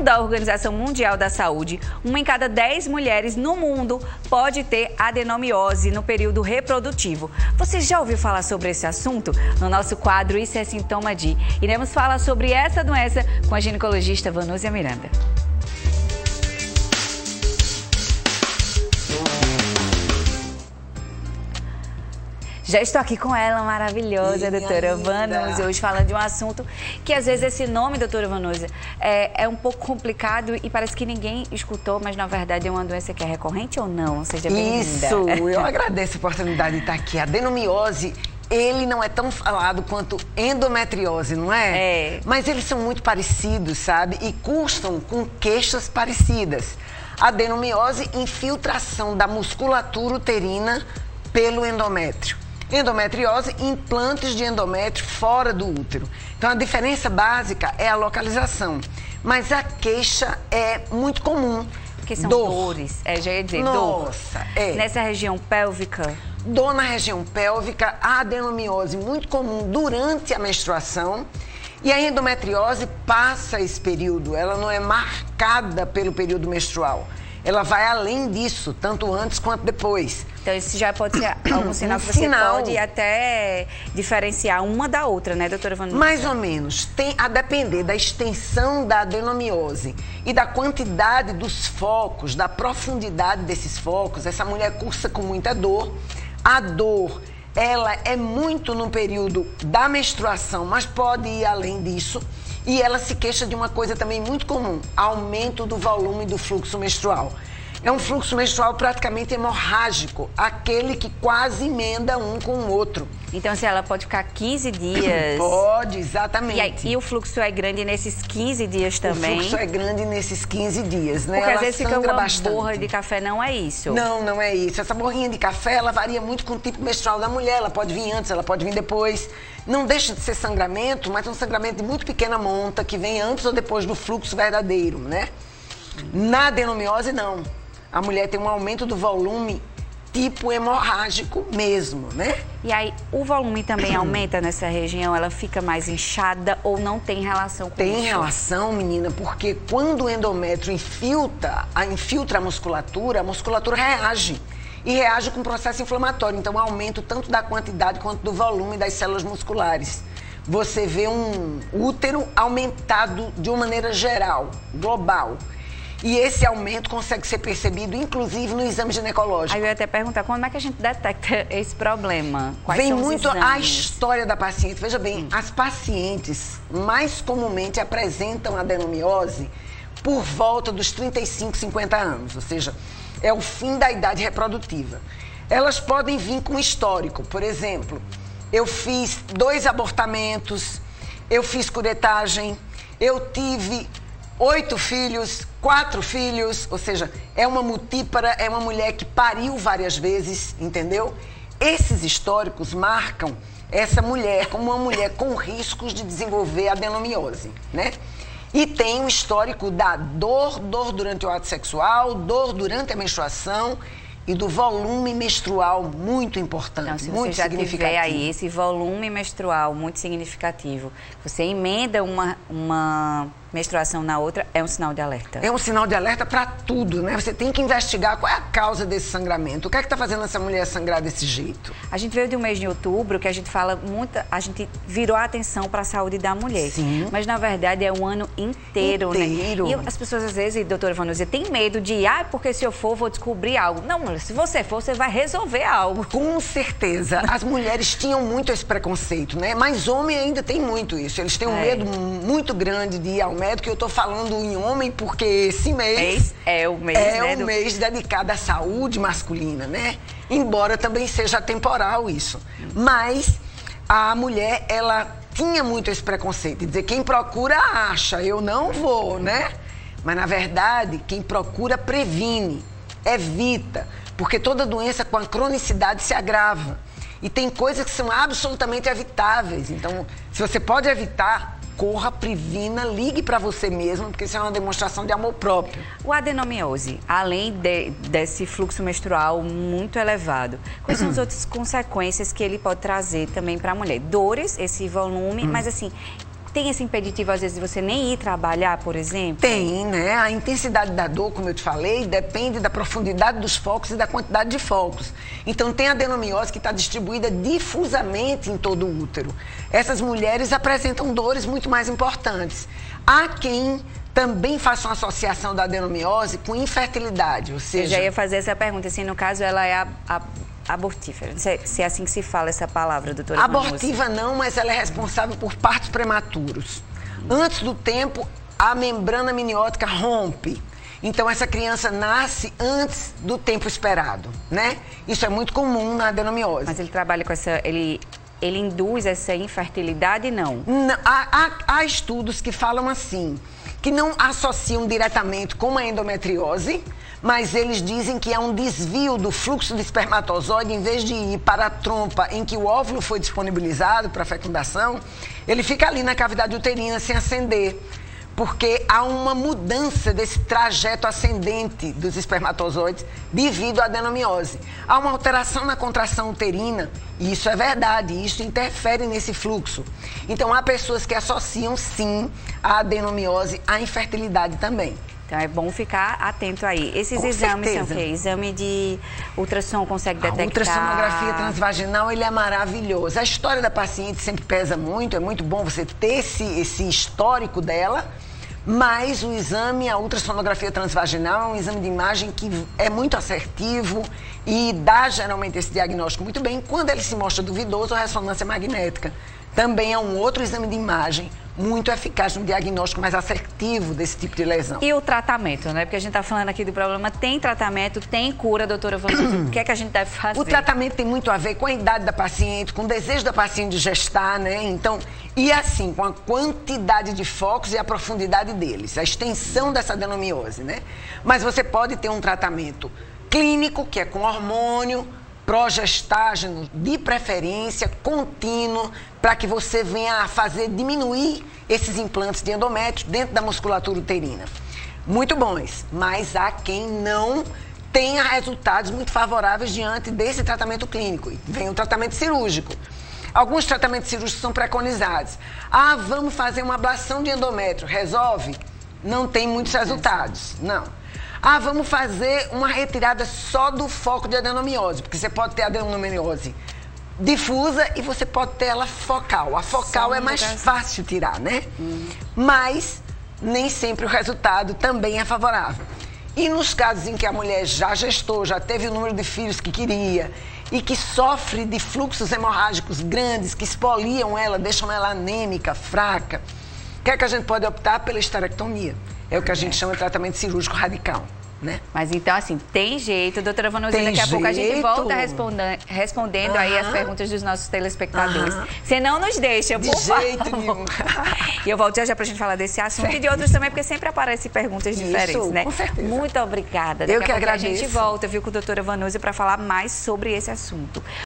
Segundo a Organização Mundial da Saúde, 1 em cada 10 mulheres no mundo pode ter adenomiose no período reprodutivo. Você já ouviu falar sobre esse assunto? No nosso quadro Isso é Sintoma de... Iremos falar sobre essa doença com a ginecologista Vanúzia Miranda. Já estou aqui com ela, maravilhosa, doutora Vanúzia, hoje falando de um assunto que às vezes esse nome, doutora Vanúzia, é um pouco complicado e parece que ninguém escutou, mas na verdade é uma doença que é recorrente ou não? Seja bem-vinda. Isso, eu agradeço a oportunidade de estar aqui. A adenomiose, ele não é tão falado quanto endometriose, não é? É. Mas eles são muito parecidos, sabe? E cursam com queixas parecidas. A adenomiose, infiltração da musculatura uterina pelo endométrio. Endometriose, implantes de endométrio fora do útero. Então, a diferença básica é a localização. Mas a queixa é muito comum. Porque são dores, já ia dizer, Nossa, dor. Nessa região pélvica? Dor na região pélvica, a adenomiose muito comum durante a menstruação. E a endometriose passa esse período, ela não é marcada pelo período menstrual. Ela vai além disso, tanto antes quanto depois. Então, isso já pode ser algum sinal que você pode até diferenciar uma da outra, né, doutora Vanúzia? Mais ou menos. Tem a depender da extensão da adenomiose e da quantidade dos focos, da profundidade desses focos. Essa mulher cursa com muita dor. A dor, ela é muito no período da menstruação, mas pode ir além disso. E ela se queixa de uma coisa também muito comum, aumento do volume do fluxo menstrual. É um fluxo menstrual praticamente hemorrágico, aquele que quase emenda um com o outro. Então, se ela pode ficar 15 dias... Pode, exatamente. E o fluxo é grande nesses 15 dias também? O fluxo é grande nesses 15 dias, né? Porque ela às vezes fica uma bastante. borra de café, não é isso? Não, não é isso. Essa borrinha de café, ela varia muito com o tipo menstrual da mulher. Ela pode vir antes, ela pode vir depois. Não deixa de ser sangramento, mas é um sangramento de muito pequena monta, que vem antes ou depois do fluxo verdadeiro, né? Na adenomiose, não. A mulher tem um aumento do volume tipo hemorrágico mesmo, né? E aí, o volume também aumenta nessa região? Ela fica mais inchada ou não tem relação com isso? Tem relação, menina, porque quando o endométrio infiltra a musculatura reage. E reage com processo inflamatório. Então, aumento tanto da quantidade quanto do volume das células musculares. Você vê um útero aumentado de uma maneira geral, global. E esse aumento consegue ser percebido, inclusive, no exame ginecológico. Aí eu ia até perguntar, como é que a gente detecta esse problema? Quais Vem são os muito exames? a história da paciente. Veja bem, as pacientes mais comumente apresentam adenomiose por volta dos 35, 50 anos, ou seja, é o fim da idade reprodutiva. Elas podem vir com histórico, por exemplo, eu fiz 2 abortamentos, eu fiz curetagem, eu tive 8 filhos, 4 filhos, ou seja, é uma multípara, é uma mulher que pariu várias vezes, entendeu? Esses históricos marcam essa mulher como uma mulher com riscos de desenvolver adenomiose, né? E tem o histórico da dor durante o ato sexual, dor durante a menstruação e do volume menstrual muito importante, então, se muito você já significativo. tiver aí esse volume menstrual muito significativo, você emenda uma menstruação na outra, é um sinal de alerta? É um sinal de alerta para tudo, né? Você tem que investigar qual é a causa desse sangramento. O que é que está fazendo essa mulher sangrar desse jeito? A gente veio de um mês de outubro que a gente fala muito, a gente virou a atenção para a saúde da mulher. Sim. Mas, na verdade, é um ano inteiro, né? E as pessoas, às vezes, doutora Vanúzia, tem medo de ir, porque se eu for, vou descobrir algo. Não, mulher, se você for, você vai resolver algo. Com certeza. As mulheres tinham muito esse preconceito, né? Mas homem ainda tem muito isso. Eles têm um medo muito grande de ir ao médico. Eu estou falando em homem porque esse mês é o mês, né, um mês dedicado à saúde masculina, né? Embora também seja temporal isso. Mas a mulher, ela tinha muito esse preconceito de dizer quem procura acha, eu não vou, né? Mas na verdade, quem procura previne, evita, porque toda doença com a cronicidade se agrava. E tem coisas que são absolutamente evitáveis. Então, se você pode evitar, corra, previna, ligue para você mesmo, porque isso é uma demonstração de amor próprio. O adenomiose, além desse fluxo menstrual muito elevado, quais são as outras consequências que ele pode trazer também para a mulher? Dores, esse volume, mas assim, tem esse impeditivo, às vezes, de você nem ir trabalhar, por exemplo? Tem, né? A intensidade da dor, como eu te falei, depende da profundidade dos focos e da quantidade de focos. Então, tem adenomiose que está distribuída difusamente em todo o útero. Essas mulheres apresentam dores muito mais importantes. Há quem também faça uma associação da adenomiose com infertilidade, ou seja... Eu já ia fazer essa pergunta, assim, no caso, ela é abortífera. Não sei se é assim que se fala essa palavra, doutora Abortiva não, mas ela é responsável por partos prematuros. Antes do tempo, a membrana amniótica rompe. Então, essa criança nasce antes do tempo esperado, né? Isso é muito comum na adenomiose. Mas ele trabalha com essa... Ele induz essa infertilidade, não? Não, há estudos que falam assim, que não associam diretamente com a endometriose, mas eles dizem que há um desvio do fluxo de espermatozoide, em vez de ir para a trompa em que o óvulo foi disponibilizado para a fecundação, ele fica ali na cavidade uterina sem ascender, porque há uma mudança desse trajeto ascendente dos espermatozoides devido à adenomiose. Há uma alteração na contração uterina, e isso é verdade, isso interfere nesse fluxo. Então, há pessoas que associam, sim, a adenomiose à infertilidade também. Então, é bom ficar atento aí. Esses exames são o quê? Exame de ultrassom consegue detectar? A ultrassonografia transvaginal, ele é maravilhoso. A história da paciente sempre pesa muito, é muito bom você ter esse histórico dela, mas o exame, a ultrassonografia transvaginal, é um exame de imagem que é muito assertivo e dá geralmente esse diagnóstico muito bem. Quando ele se mostra duvidoso, a ressonância magnética também é um outro exame de imagem muito eficaz no diagnóstico mais assertivo desse tipo de lesão. E o tratamento, né? Porque a gente está falando aqui do problema, tem tratamento, tem cura, doutora Vanusa. O que é que a gente deve fazer? O tratamento tem muito a ver com a idade da paciente, com o desejo da paciente de gestar, né? Então, e assim, com a quantidade de focos e a profundidade deles, a extensão dessa adenomiose, né? Mas você pode ter um tratamento clínico, que é com hormônio, progestágeno, de preferência, contínuo, para que você venha a diminuir esses implantes de endométrio dentro da musculatura uterina. Muito bons, mas há quem não tenha resultados muito favoráveis diante desse tratamento clínico. E vem o tratamento cirúrgico. Alguns tratamentos cirúrgicos são preconizados. Ah, vamos fazer uma ablação de endométrio. Resolve? Não tem muitos resultados, não. Ah, vamos fazer uma retirada só do foco de adenomiose, porque você pode ter adenomiose difusa e você pode ter ela focal. A focal é mais fácil tirar, né? Mas nem sempre o resultado também é favorável. E nos casos em que a mulher já gestou, já teve o número de filhos que queria e que sofre de fluxos hemorrágicos grandes, que espoliam ela, deixam ela anêmica, fraca, o que é que a gente pode optar? Pela esterectomia. É o que a gente chama de tratamento cirúrgico radical, né? Mas então, assim, tem jeito, doutora Vanusa, daqui a pouco a gente volta respondendo aí as perguntas dos nossos telespectadores. Você não nos deixa, por favor. De jeito nenhum. E eu volto já pra gente falar desse assunto e de outros também, porque sempre aparecem perguntas diferentes, né? Com certeza. Muito obrigada. Daqui Eu que a pouco agradeço. a gente volta, viu, com a doutora Vanusa para falar mais sobre esse assunto.